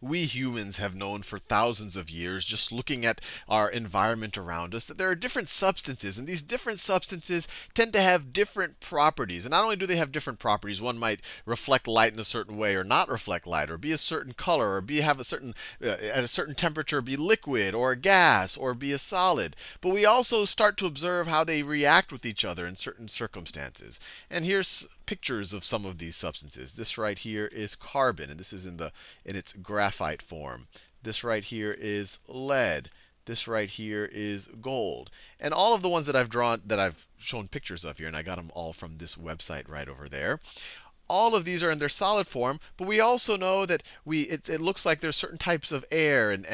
we humans have known for thousands of years, just looking at our environment around us, that there are different substances. And these different substances tend to have different properties. And not only do they have different properties, one might reflect light in a certain way or not reflect light, or be a certain color, or have a certain, at a certain temperature, be liquid or a gas or be a solid. But we also start to observe how they react with each other in certain circumstances. And here's pictures of some of these substances. This right here is carbon, and this is in its graphite form. This right here is lead. This right here is gold. And all of the ones that I've drawn, that I've shown pictures of here, and I got them all from this website right over there, all of these are in their solid form, but we also know that it looks like there's certain types of air and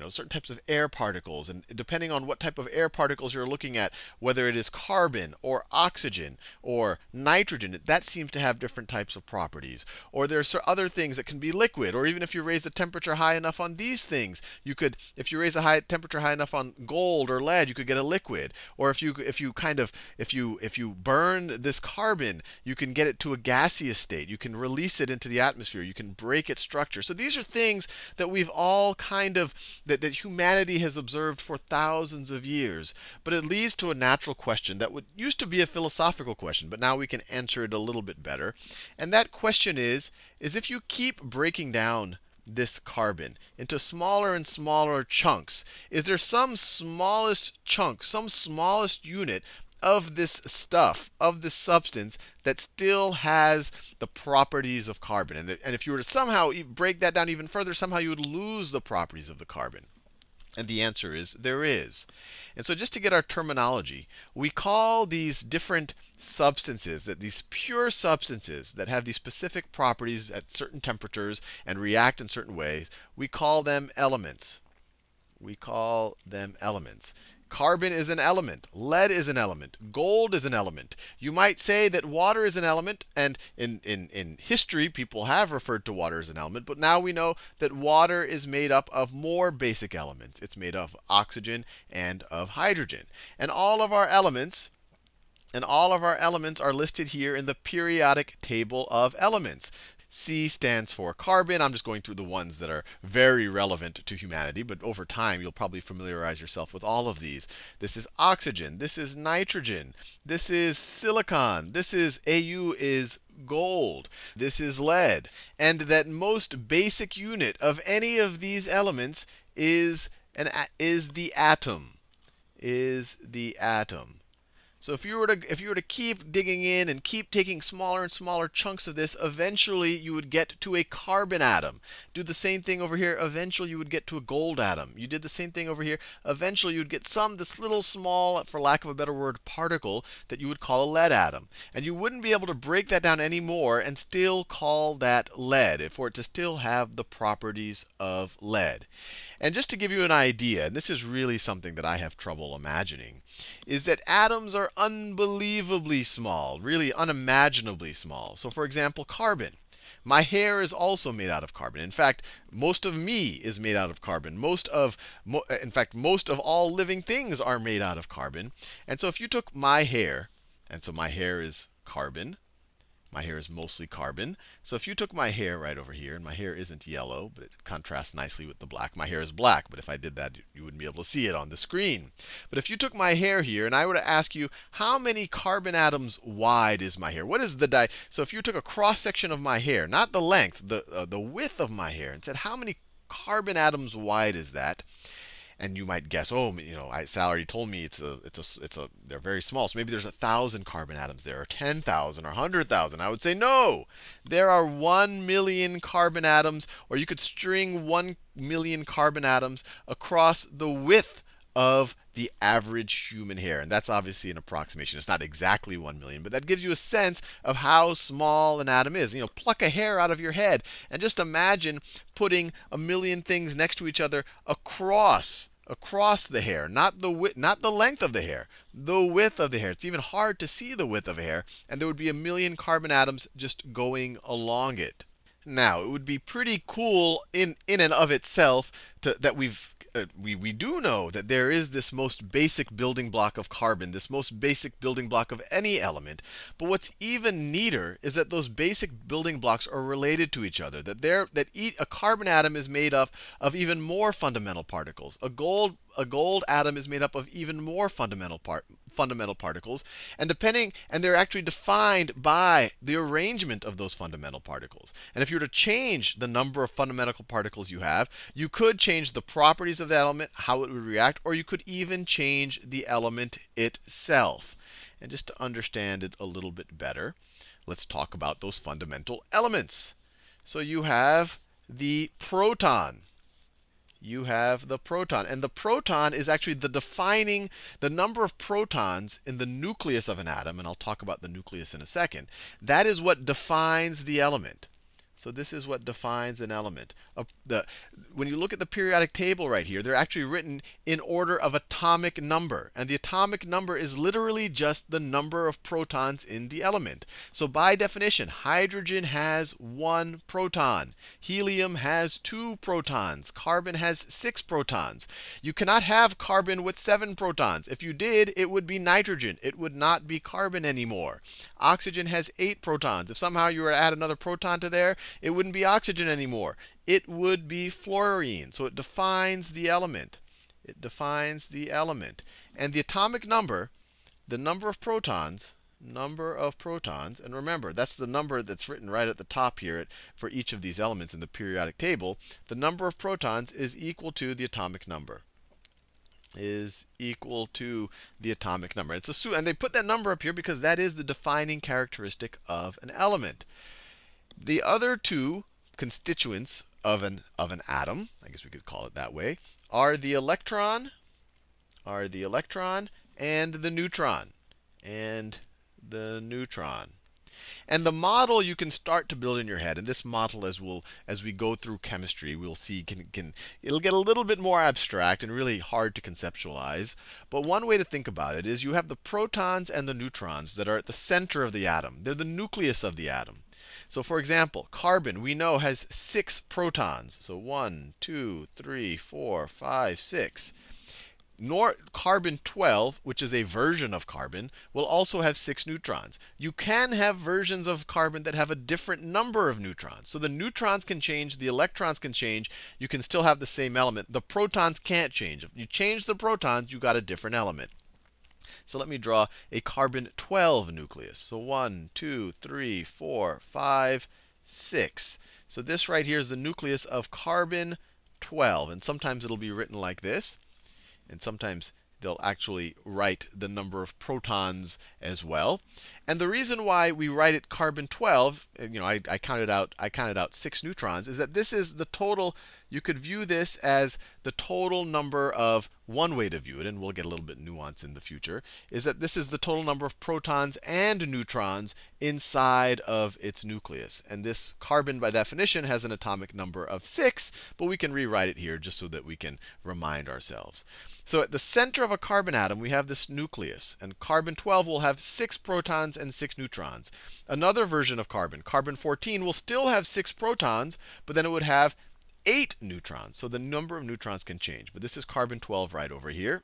certain types of air particles. And depending on what type of air particles you're looking at, whether it is carbon or oxygen or nitrogen, that seems to have different types of properties. Or there's other things that can be liquid. Or even if you raise the temperature high enough on these things, you could, if you raise a temperature high enough on gold or lead, you could get a liquid. Or if you burn this carbon, you can get it to a gaseous state. You can release it into the atmosphere. You can break its structure. So these are things that we've all that humanity has observed for thousands of years. But it leads to a natural question that used to be a philosophical question, but now we can answer it a little bit better. And that question is if you keep breaking down this carbon into smaller and smaller chunks, is there some smallest chunk, some smallest unit of this stuff, of this substance, that still has the properties of carbon? And if you were to somehow break that down even further, somehow you would lose the properties of the carbon. And the answer is there is. And so just to get our terminology, we call these different substances, these pure substances that have these specific properties at certain temperatures and react in certain ways, we call them elements. We call them elements. Carbon is an element. Lead is an element. Gold is an element. You might say that water is an element. And in history, people have referred to water as an element. But now we know that water is made up of more basic elements. It's made of oxygen and of hydrogen. And all of our elements are listed here in the periodic table of elements. C stands for carbon. I'm just going through the ones that are very relevant to humanity, but over time you'll probably familiarize yourself with all of these. This is oxygen. This is nitrogen. This is silicon. This is Au is gold. This is lead. And that most basic unit of any of these elements is the atom. Is the atom. So if you were to keep digging in and keep taking smaller and smaller chunks of this, eventually you would get to a carbon atom. Do the same thing over here. Eventually you would get to a gold atom. You did the same thing over here. Eventually you would get this little small, for lack of a better word, particle that you would call a lead atom. And you wouldn't be able to break that down anymore and still call that lead, for it to still have the properties of lead. And just to give you an idea, and this is really something that I have trouble imagining, is that atoms are unbelievably small, really unimaginably small. So for example, carbon. My hair is also made out of carbon. In fact, most of me is made out of carbon. In fact, most of all living things are made out of carbon. And so if you took my hair, and so my hair is carbon. My hair is mostly carbon. So if you took my hair right over here, and my hair isn't yellow, but it contrasts nicely with the black. My hair is black, but if I did that, you wouldn't be able to see it on the screen. But if you took my hair here, and I were to ask you, how many carbon atoms wide is my hair? What is the So if you took a cross section of my hair, not the length, the width of my hair, and said, how many carbon atoms wide is that? And you might guess, oh, Sal already told me they're very small. So maybe there's 1,000 carbon atoms there, or 10,000, or 100,000. I would say no. There are 1 million carbon atoms, or you could string 1 million carbon atoms across the width of the average human hair. And that's obviously an approximation. It's not exactly 1 million, but that gives you a sense of how small an atom is. Pluck a hair out of your head and just imagine putting a million things next to each other across the hair, not the length of the hair, the width of the hair. It's even hard to see the width of a hair, and there would be 1 million carbon atoms just going along it. Now, it would be pretty cool in and of itself that we've we do know that there is this most basic building block of carbon, this most basic building block of any element. But what's even neater is that those basic building blocks are related to each other. A carbon atom is made up of even more fundamental particles. A gold atom is made up of even more fundamental particles, and they're actually defined by the arrangement of those fundamental particles. And if you were to change the number of fundamental particles you have, you could change the properties of the element, how it would react, or you could even change the element itself. And just to understand it a little bit better, let's talk about those fundamental elements. So you have the proton. You have the proton. And the proton is actually the number of protons in the nucleus of an atom. And I'll talk about the nucleus in a second. That is what defines the element. So this is what defines an element. When you look at the periodic table right here, they're actually written in order of atomic number. And the atomic number is literally just the number of protons in the element. So by definition, hydrogen has 1 proton. Helium has 2 protons. Carbon has 6 protons. You cannot have carbon with 7 protons. If you did, it would be nitrogen. It would not be carbon anymore. Oxygen has 8 protons. If somehow you were to add another proton to there, it wouldn't be oxygen anymore. It would be fluorine. So it defines the element. It defines the element. And the atomic number, the number of protons, and remember, that's the number that's written right at the top here for each of these elements in the periodic table. The number of protons is equal to the atomic number. Is equal to the atomic number. And they put that number up here because that is the defining characteristic of an element. The other two constituents of an atom, I guess we could call it that way, are the electron, and the neutron. And the model you can start to build in your head, and this model, as we go through chemistry, we'll see it'll get a little bit more abstract and really hard to conceptualize. But one way to think about it is you have the protons and the neutrons that are at the center of the atom. They're the nucleus of the atom. So for example, carbon, we know, has 6 protons. So 1, 2, 3, 4, 5, 6. Carbon-12, which is a version of carbon, will also have 6 neutrons. You can have versions of carbon that have a different number of neutrons. So the neutrons can change, the electrons can change. You can still have the same element. The protons can't change. If you change the protons, you got a different element. So let me draw a carbon-12 nucleus. So 1, 2, 3, 4, 5, 6. So this right here is the nucleus of carbon-12. And sometimes it'll be written like this. And sometimes they'll actually write the number of protons as well. And the reason why we write it carbon-12, I counted out 6 neutrons, is that this is the total. You could view this as the total number of, one way to view it, and we'll get a little bit nuance in the future, is that this is the total number of protons and neutrons inside of its nucleus. And this carbon, by definition, has an atomic number of 6, but we can rewrite it here just so that we can remind ourselves. So at the center of a carbon atom, we have this nucleus. And carbon-12 will have 6 protons and 6 neutrons. Another version of carbon, carbon-14, will still have 6 protons, but then it would have 8 neutrons. So the number of neutrons can change. But this is carbon-12 right over here.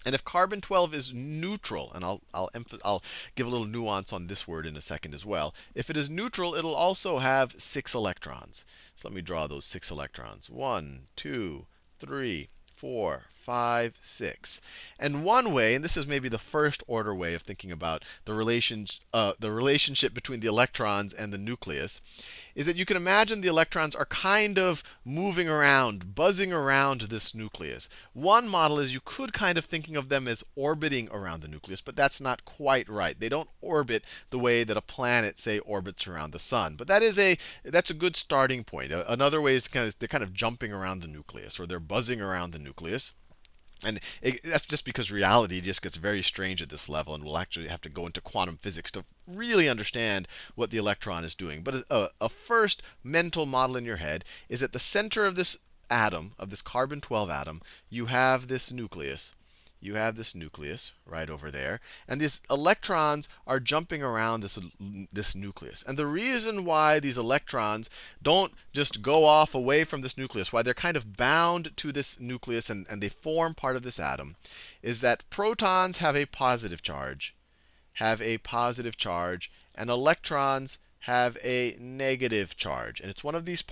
And if carbon-12 is neutral, and I'll give a little nuance on this word in a second as well. If it is neutral, it'll also have 6 electrons. So let me draw those 6 electrons. 1, 2, 3, 4, 5, 6. And one way, and this is maybe the first order way of thinking about the relationship between the electrons and the nucleus, is that you can imagine the electrons are kind of moving around, buzzing around this nucleus. One model is you could kind of thinking of them as orbiting around the nucleus, but that's not quite right. They don't orbit the way that a planet, say, orbits around the sun. But that's a good starting point. Another way is they're kind of jumping around the nucleus, or they're buzzing around the nucleus. And that's just because reality just gets very strange at this level, and we'll actually have to go into quantum physics to really understand what the electron is doing. But a first mental model in your head is at the center of this atom, of this carbon-12 atom, you have this nucleus. you have this nucleus right over there, and these electrons are jumping around this nucleus. And the reason why these electrons don't just go off away from this nucleus, why they're kind of bound to this nucleus and they form part of this atom, is that protons have a positive charge, and electrons have a negative charge. And it's one of these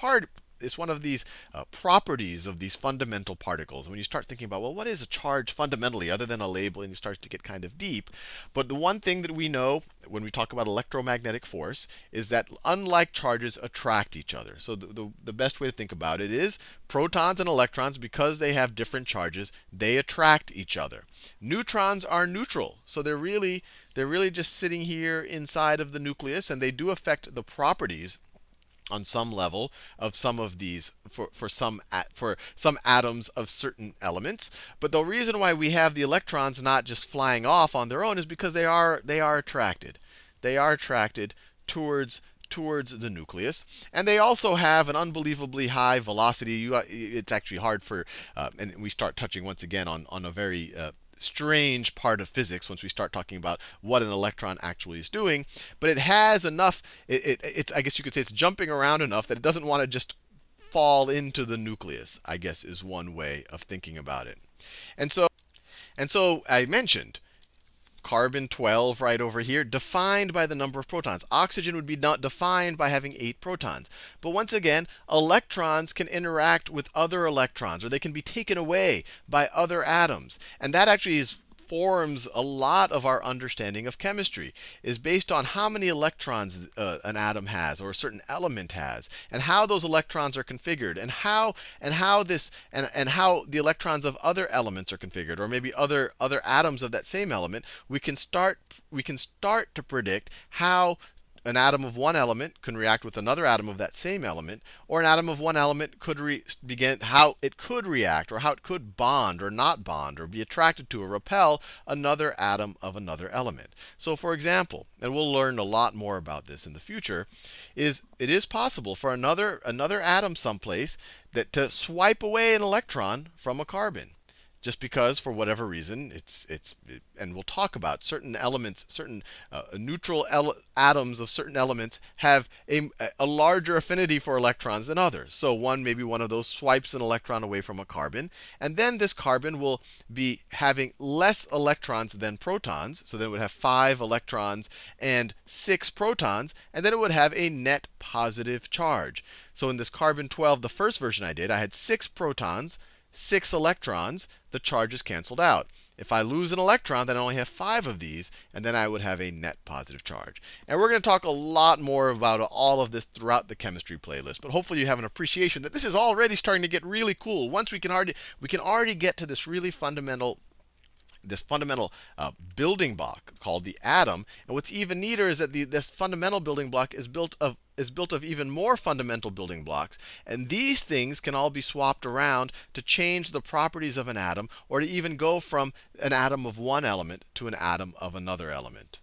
properties of these fundamental particles. When you start thinking about, well, what is a charge fundamentally other than a label, and you start to get kind of deep. But the one thing that we know when we talk about electromagnetic force is that unlike charges attract each other. So the best way to think about it is protons and electrons, because they have different charges, they attract each other. Neutrons are neutral. So they're really just sitting here inside of the nucleus, and they do affect the properties on some level of some of these for some atoms of certain elements. But the reason why we have the electrons not just flying off on their own is because they are attracted. They are attracted towards the nucleus, and they also have an unbelievably high velocity. It's actually hard for, and we start touching once again on a very strange part of physics once we start talking about what an electron actually is doing. But it has enough, it's, I guess you could say it's jumping around enough that it doesn't want to just fall into the nucleus, I guess is one way of thinking about it. And so I mentioned carbon 12 right over here, defined by the number of protons. Oxygen would be not defined by having 8 protons. But once again, electrons can interact with other electrons, or they can be taken away by other atoms. And that actually forms a lot of our understanding of chemistry, is based on how many electrons an atom has or a certain element has, and how those electrons are configured, and how the electrons of other elements are configured, or maybe other atoms of that same element. We can start to predict how an atom of one element can react with another atom of that same element, or an atom of one element could how it could react, or how it could bond or not bond, or be attracted to or repel another atom of another element. So for example, and we'll learn a lot more about this in the future, it is possible for another atom someplace to swipe away an electron from a carbon. Just because, for whatever reason, and we'll talk about certain elements, certain neutral atoms of certain elements have a larger affinity for electrons than others. So maybe one of those swipes an electron away from a carbon, and then this carbon will be having less electrons than protons. So then it would have 5 electrons and 6 protons, and then it would have a net positive charge. So in this carbon 12, the first version I did, I had 6 protons, 6 electrons. The charge is canceled out. If I lose an electron, then I only have 5 of these, and then I would have a net positive charge. And we're going to talk a lot more about all of this throughout the chemistry playlist. But hopefully you have an appreciation that this is already starting to get really cool. Once we can already get to this really fundamental building block called the atom. And what's even neater is that this fundamental building block is built of even more fundamental building blocks. And these things can all be swapped around to change the properties of an atom, or to even go from an atom of one element to an atom of another element.